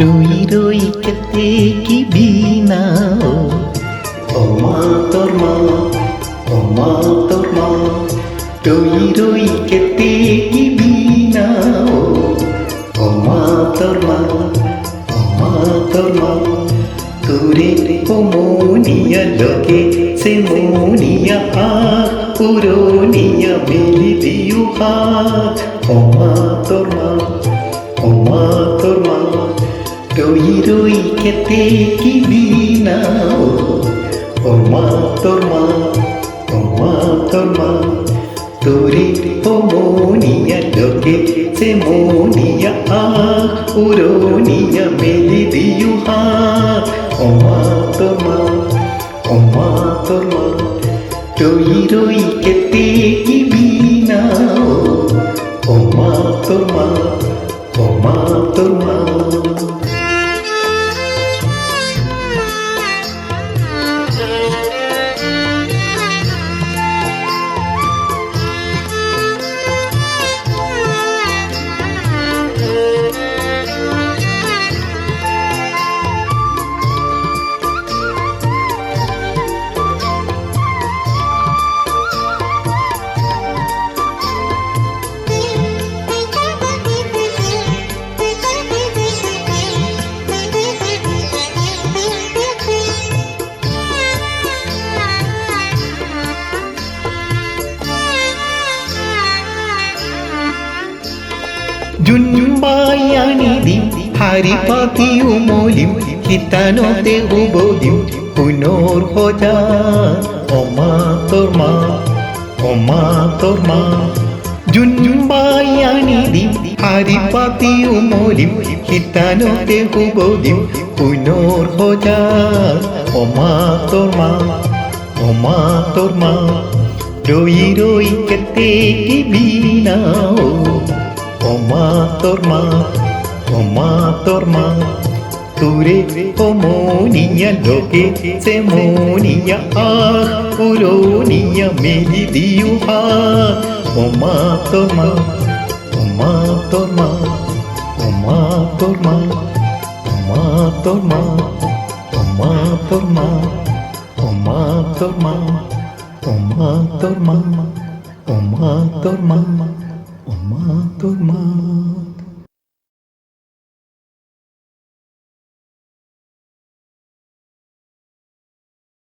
রই রই কেতে কি বিনা ও মা তোর মা, ও মা তোর মা। রই রই কেতে কি বিনা ও মা তোর মা, ও মা তোর মা। তোরে ও মনিয়া লগে সে মনিয়া হাত পুরনিয়া মেলি দিও হাত। ও মা তোর মা, ও মা তোর মা। রই রই খেতে কি বিনা ও মা তোর মা, ও মা তোর মা। তোরে ও মনিয়া লোকে সে মনিয়া আখ পুরনিয়া মেলি দিও হাত। ও মা তোর মা, ও মা তোর মা। রই রই খেতে কি বিনা ও মা তোর মা, ও মা তোর মা। ജുൻബായാനിദിം হারিপাতিউমলিম হিতানতে উবদিম পুনর হজা। ও মা তোর মা, ও মা তোর মা। জুনবায়ানিদিম হারিপাতিউমলিম হিতানতে উবদিম পুনর হজা। ও মা তোর মা, ও মা তোর মা। রই রই কেতে কি বিনা ও মা তোর মা, ও মা তোর মা। তোরে ও মনিয়া লোকে সে মনিয়া আখ পুরনিয়া মেলি দিও হাত। ও মা তোর মা, ও মা তোর মা, ও মা তোর মা, ও মা তোর মা, ও মা তোর মা, ও মা তোর মা, ও মা তোর মা, ও মা তোর মা, ও মা তোর মা।